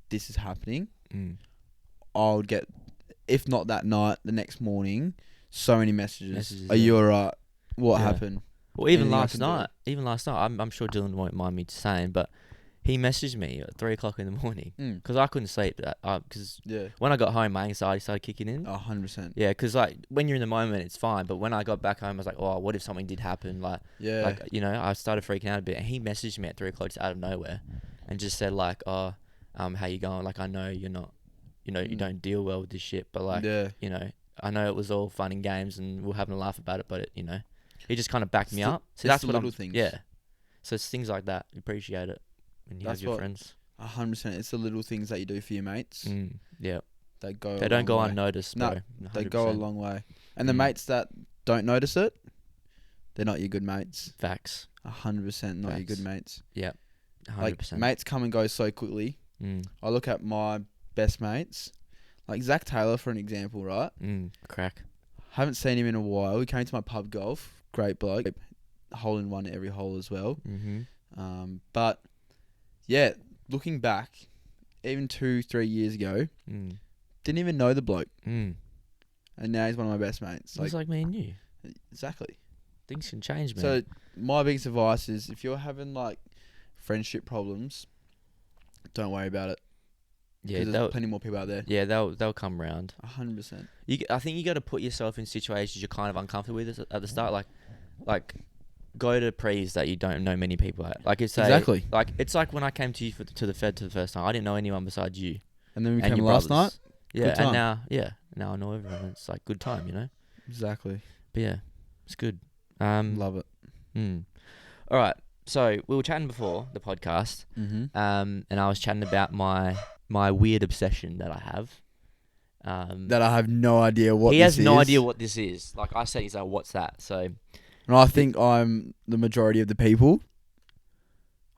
this is happening, Mm. I would get, if not that night, the next morning, so many messages. Are yeah. you alright? What Yeah. happened? Well, even Anything I last night, I'm sure Dylan won't mind me saying, but he messaged me at 3 o'clock in the morning because I couldn't sleep. Because Yeah. when I got home, my anxiety started kicking in. 100%. Yeah, because like when you're in the moment, it's fine. But when I got back home, I was like, oh, what if something did happen? Like, Yeah. like you know, I started freaking out a bit. And he messaged me at 3 o'clock just out of nowhere, and just said like, oh, how you going? Like, I know you're not, you know, you don't deal well with this shit, but like, you know, I know it was all fun and games, and we're having a laugh about it. But you know, he just kind of backed me up. So that's the what little things. Yeah. So it's things like that. You appreciate it when you have your friends. 100%. It's the little things that you do for your mates. Yeah. They go. They don't go unnoticed, bro. No, they go a long way. And the Mm. mates that don't notice it, they're not your good mates. Facts. 100% not your good mates. Yep. 100%. Like, mates come and go so quickly. Mm. I look at my best mates, like Zach Taylor for an example, right? Crack. Haven't seen him in a while. He came to my pub golf. Great bloke. Hole in one every hole as well. Mm-hmm. But yeah, looking back, even 2-3 years ago, didn't even know the bloke. And now he's one of my best mates. It's like me and you. Exactly. Things can change, man. So my biggest advice is if you're having like friendship problems, don't worry about it. Yeah, there's plenty more people out there. Yeah, they'll come round. 100%. I think you got to put yourself in situations you're kind of uncomfortable with at the start. Like go to prees that you don't know many people at. Like it's Exactly. Like it's like when I came to you to the Fed for the first time. I didn't know anyone besides you. And then we and came your last brothers. night. Yeah, Good and time. now I know everyone. It's like good time, you know. Exactly. But yeah, it's good. Love it. All right. So we were chatting before the podcast, and I was chatting about my weird obsession that I have. That I have no idea what. He this has no is. idea what this is. Like I said, he's like, "What's that?" So, and I think I'm the majority of the people.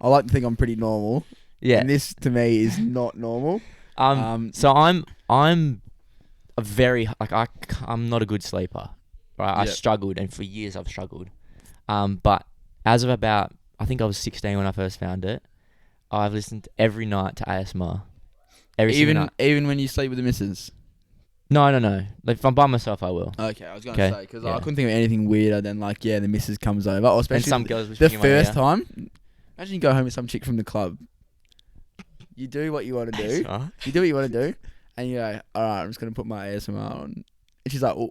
I like to think I'm pretty normal. yeah. And this to me is not normal. So I'm a very I'm not a good sleeper. Right, I struggled, and for years I've struggled. But as of about, I think I was 16 when I first found it. I've listened every night to ASMR. Even when you sleep with the missus. No. Like if I'm by myself, I will. Okay, I was gonna say because Yeah. I couldn't think of anything weirder than like the missus comes over, or And especially some girls the whispering in my ear. first time. Imagine you go home with some chick from the club. You do what you want to do. ASMR? You do what you want to do, and you go, all right, I'm just gonna put my ASMR on. And she's like, well,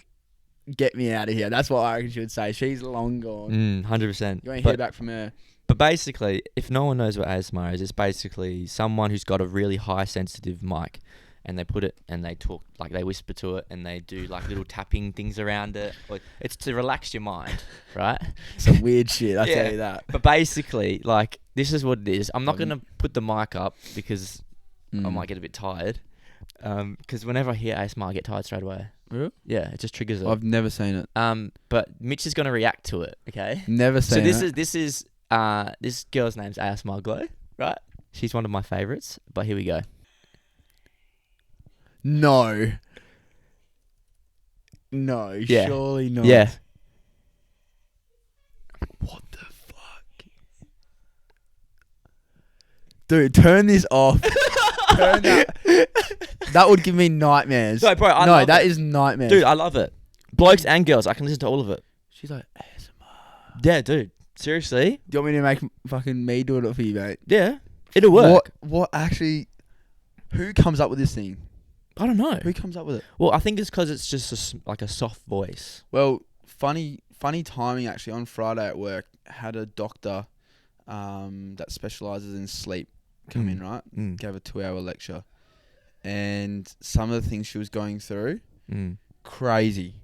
get me out of here. That's what I reckon she would say. She's long gone. 100%. You ain't hear back from her. But basically, if no one knows what ASMR is, it's basically someone who's got a really high sensitive mic, and they put it and they talk, like they whisper to it, and they do like little tapping things around it. It's to relax your mind, right? Some weird shit, I tell you that. But basically, like, this is what it is. I'm not going to put the mic up because I might get a bit tired. Because whenever I hear ASMR, I get tired straight away. Really? Yeah, it just triggers it. I've never seen it. But Mitch is going to react to it, okay? Never seen it. So this girl's name's ASMR Glow, right? She's one of my favorites, but here we go. No, Yeah. surely not. Yeah. What the fuck? Dude, turn this off. Turn that. That would give me nightmares. No, bro, I love that it. is nightmares. Dude, I love it. Blokes and girls, I can listen to all of it. She's like, ASMR. Yeah, dude. Seriously? Do you want me to make fucking me do it for you, mate? Yeah. It'll work. What actually, who comes up with this thing? I don't know. Who comes up with it? Well, I think it's because it's just like a soft voice. Well, funny timing actually. On Friday at work, had a doctor that specialises in sleep come in, right? Gave a 2-hour lecture. And some of the things she was going through, crazy.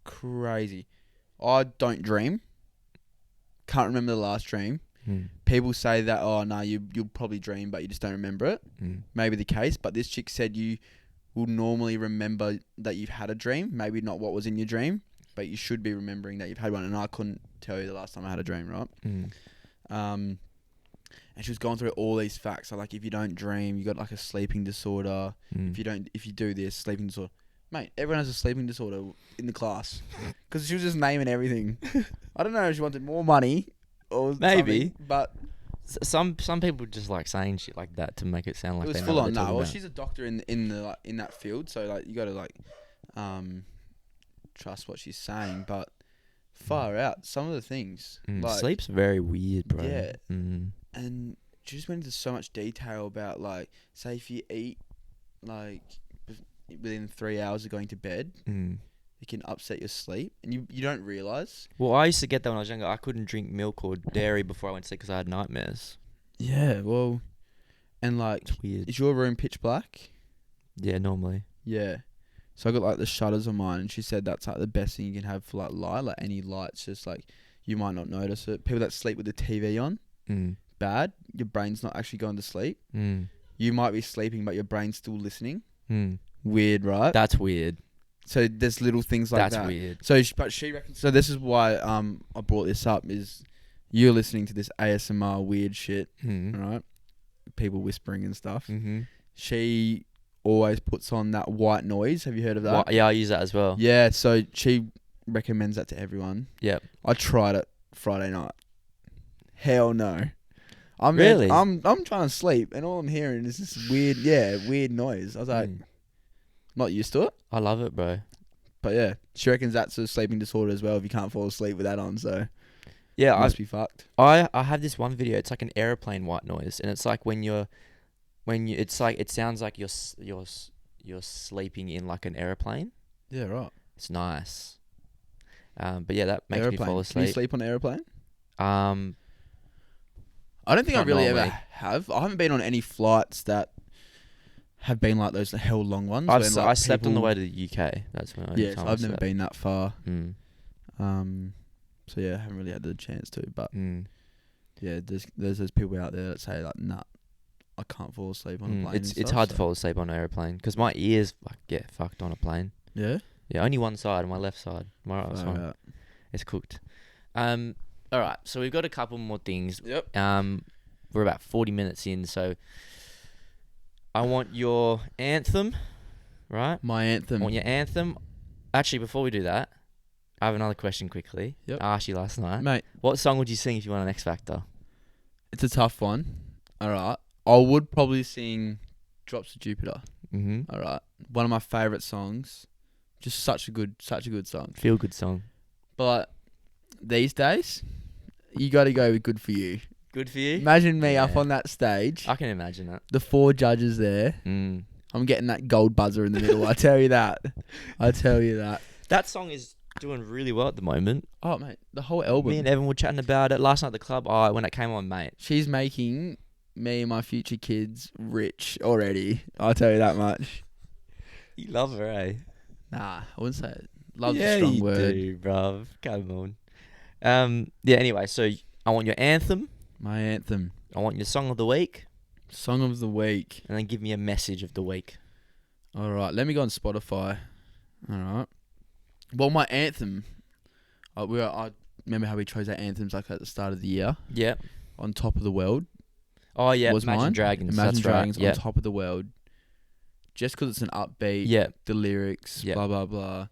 Crazy. I don't dream. Can't remember the last dream. People say that, oh, no, you'll probably dream, but you just don't remember it. Maybe the case, but this chick said you will normally remember that you've had a dream. Maybe not what was in your dream, but you should be remembering that you've had one. And I couldn't tell you the last time I had a dream, right? And she was going through all these facts. So like, if you don't dream, you got like a sleeping disorder. If you do this, sleeping disorder. Mate, everyone has a sleeping disorder in the class. Because she was just naming everything. I don't know if she wanted more money or Maybe. something, but Some people just like saying shit like that to make it sound like it was they know full what on. they're No, talking well, about. she's a doctor in the like, in that field, so like you got to like trust what she's saying. But far out, some of the things like Sleep's very weird, bro. yeah, and she just went into so much detail about like, say if you eat like within 3 hours of going to bed, it can upset your sleep, and you don't realize. Well, I used to get that when I was younger. I couldn't drink milk or dairy before I went to sleep because I had nightmares. Yeah, well, and like, It's weird. is your room pitch black? Yeah, normally. Yeah. So I got like the shutters on mine, and she said that's like the best thing you can have for like light. Like any lights, just like you might not notice it. People that sleep with the TV on, bad. Your brain's not actually going to sleep. You might be sleeping, but your brain's still listening. Weird, right? That's weird. So there's little things like that. That's weird. So, but she reckons. So this is why I brought this up is you're listening to this ASMR weird shit, right? People whispering and stuff. She always puts on that white noise. Have you heard of that? Yeah, I use that as well. Yeah. So she recommends that to everyone. Yep. I tried it Friday night. Hell no. Really? I'm trying to sleep, and all I'm hearing is this weird noise. I was like, not used to it. I love it, bro. But yeah, she reckons that's a sleeping disorder as well if you can't fall asleep with that on. So Yeah, must be fucked. I have this one video. It's like an airplane white noise, and it's like when you it's like it sounds like you're sleeping in like an airplane. Yeah, right. It's nice. But yeah, that makes me fall Can asleep. you sleep on an airplane? I don't think I not really normally. ever have. I haven't been on any flights that have been like those hell long ones. I when, like, slept on the people- way to the UK. That's when. Yeah, so I've never been that far. So yeah, I haven't really had the chance to. But yeah, there's those people out there that say like, nah, I can't fall asleep on a plane. It's hard to fall asleep on an airplane because my ears get fucked on a plane. Yeah. Yeah, only one side, my left side. My right side, Right. it's cooked. All right, so we've got a couple more things. Yep. We're about 40 minutes in, so I want your anthem, right? My anthem. I want your anthem. Actually, before we do that, I have another question quickly. Yep. I asked you last night. Mate, What song would you sing if you won an X Factor? it's a tough one. All right. I would probably sing Drops of Jupiter. All right. One of my favourite songs. Just such a good song. Feel good song. But these days, you got to go with Good For You. Good for you? Imagine me up Yeah. on that stage. I can imagine that. The 4 judges there. I'm getting that gold buzzer in the middle. I tell you that. That song is doing really well at the moment. Oh, mate. The whole album. Me and Evan were chatting about it last night at the club. Oh, when it came on, mate. She's making me and my future kids rich already. I'll tell you that much. You love her, eh? Nah, I wouldn't say it. Love's a strong word. Yeah, you do, bruv. Come on. Yeah, anyway, so I want your anthem. My anthem. I want your song of the week. Song of the week. And then give me a message of the week. All right, let me go on Spotify. All right. Well, my anthem. I remember how we chose our anthems like at the start of the year. Yeah. On Top of the World. Oh, yeah. Was Imagine mine. Dragons. Imagine That's Dragons right. on Top of the World. Just because it's an upbeat. Yeah. The lyrics. Yeah. Blah blah blah.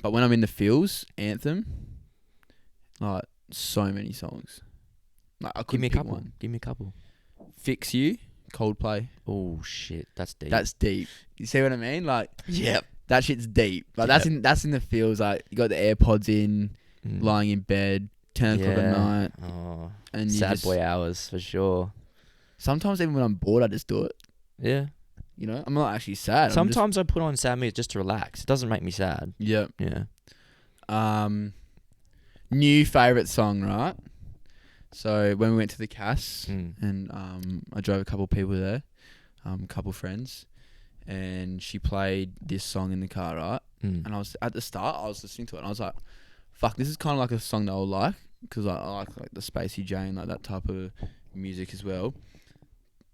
But when I'm in the feels, anthem. Like so many songs. Like I Give couldn't me a pick couple. one. Give me a couple. Fix You, Coldplay. Oh, shit. That's deep. That's deep. You see what I mean? Like, Yep. that shit's deep. Like that's in the feels. Like you got the AirPods in, lying in bed, 10 o'clock at night, Oh, and you sad just, boy hours for sure. Sometimes even when I'm bored, I just do it. Yeah. You know, I'm not actually sad. Sometimes I put on sad music just to relax. It doesn't make me sad. Yep. Yeah. New favorite song, right? So when we went to the Cass, Mm. and I drove a couple people there, a couple friends, and she played this song in the car, right? Mm. And I was at the start, I was listening to it, and I was like, "Fuck, this is kind of like a song that I'll like, because I like the Spacey Jane, like that type of music as well."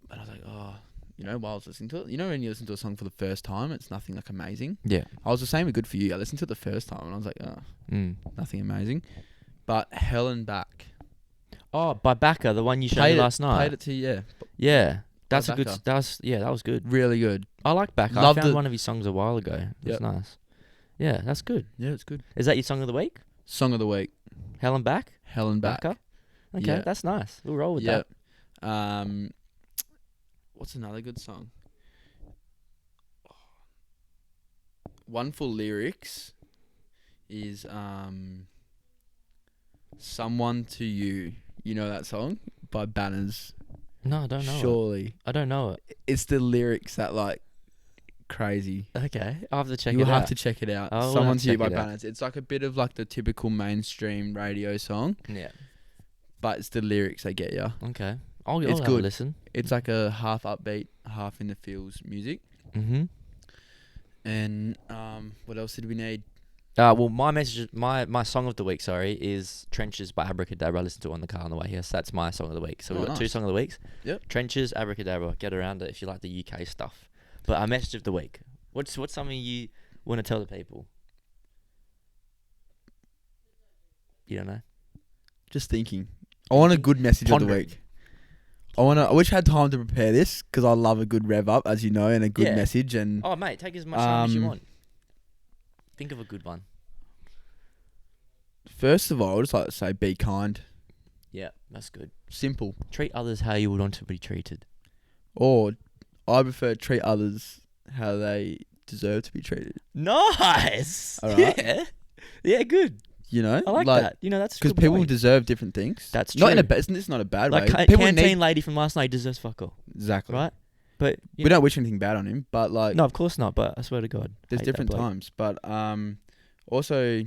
But I was like, "Oh, you know," while I was listening to it, you know, when you listen to a song for the first time, it's nothing like amazing. Yeah. I was the same with Good For You. I listened to it the first time, and I was like, "Oh, nothing amazing." But Hell and Back. Oh, by Bacca, the one you showed me last night. Played it to you, yeah. Yeah. That's a good. Bacca. That was good. Really good. I like Back. I Love found the- one of his songs a while ago. It's Yep. nice. Yeah, that's good. Yeah, it's good. Is that your song of the week? Song of the week, Helen Back? Helen Back. Backer? Okay, Yeah. that's nice. We'll roll with Yeah. that. What's another good song? One for lyrics is Someone to You. You know that song? By Banners. No, I don't know it. Surely. I don't know it. It's the lyrics that like crazy. Okay, I'll have to check You'll it out. have to check it out. I will have Someone to to You check by it out. Banners. It's like a bit of like the typical mainstream radio song, Yeah. but it's the lyrics that get you. Okay. I'll It's have good. a listen. It's like a half upbeat, half in the feels music. Mm-hmm. And what else did we need? Well, my song of the week, is Trenches by Abracadabra. I listened to it on the car on the way here. So that's my song of the week. So we've got two nice. song of the weeks. Yep. Trenches, Abracadabra. Get around it if you like the UK stuff. But our message of the week. What's something you want to tell the people? You don't know? Just thinking. I want a good message of the Pondering. week. I wish I had time to prepare this because I love a good rev up, as you know, and a good Yeah. message. And Oh, mate, take as much time as you Um, want. Think of a good one. first of all, I'd just like to say, be kind, Yeah, that's good. simple. Treat others how you would want to be treated. Or I prefer treat others how they deserve to be treated. Nice. All right. Yeah. Yeah, good. You know, I like that. You know, that's a because good people point. deserve different things. That's not in a true. bad. It's not a bad Like way. People Canteen need Lady from last night deserves fuck all, exactly. right? But We don't wish anything bad on him, but like no, of course not. But I swear to God, there's hate that different bloke. times. But also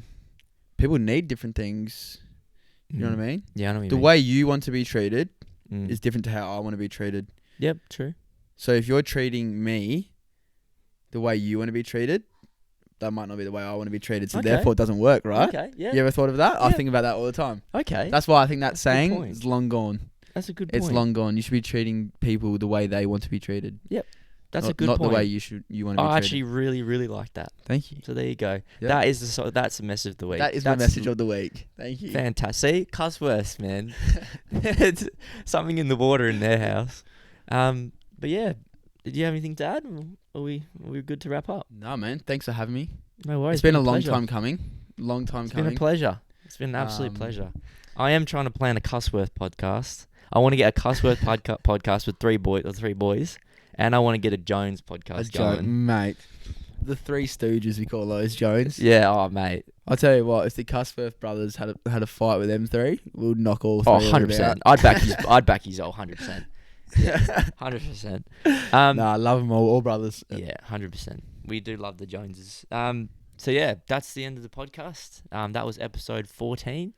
people need different things. You know what I mean? Yeah, I know what you The mean. way you want to be treated Mm. is different to how I want to be treated. Yep, true. So if you're treating me the way you want to be treated, that might not be the way I want to be treated. So Okay. therefore, it doesn't work, right? Okay, yeah. You ever thought of that? I Yeah. think about that all the time. Okay, That's why I think that That's a good saying point. is long gone. that's a good point. It's long gone. You should be treating people the way they want to be treated. That's not, a good not point. the way you want to be I treated. actually really, really like that. Thank you. So there you go. Yeah. That is that's the message of the week. That is my That's message of the week. Thank you. fantastic. See, Cusworth, man. It's something in the water in their house. But yeah, did you have anything to add? Are we good to wrap up? No, man. Thanks for having me. No worries. It's been a long pleasure. time coming. Long time It's coming. been a pleasure. It's been an absolute Um, pleasure. I am trying to plan a Cusworth podcast. I want to get a Cusworth podcast with three boys, and I want to get a Jones podcast going. Mate. The Three Stooges, we call those, Jones. Yeah, oh mate. I'll tell you what, if the Cusworth brothers had a fight with them three, we'll knock all three Oh, of them 100%. out. I'd back his all 100%. Yeah, 100%. Nah, I love them all brothers. Yeah, 100%. We do love the Joneses. So yeah, that's the end of the podcast. That was episode 14.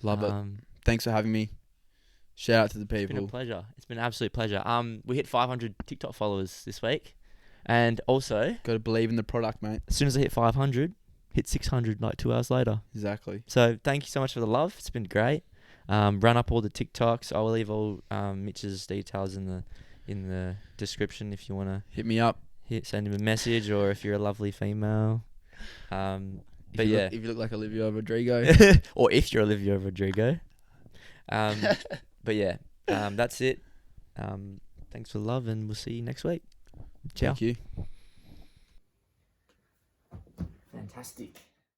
Love it. Thanks for having me. Shout out to the It's been a people. pleasure. It's been an absolute pleasure. We hit 500 TikTok followers this week. And also, Got to believe in the product, mate. as soon as I hit 500, hit 600 like 2 hours later. Exactly. So thank you so much for the love. It's been great. Run up all the TikToks. I will leave all Mitch's details in the description if you want to Hit me up. send him a message, or if you're a lovely female. But yeah, If you look like Olivia Rodrigo. or if you're Olivia Rodrigo. But yeah, that's it. Thanks for the love, and we'll see you next week. Ciao. Thank you. Fantastic.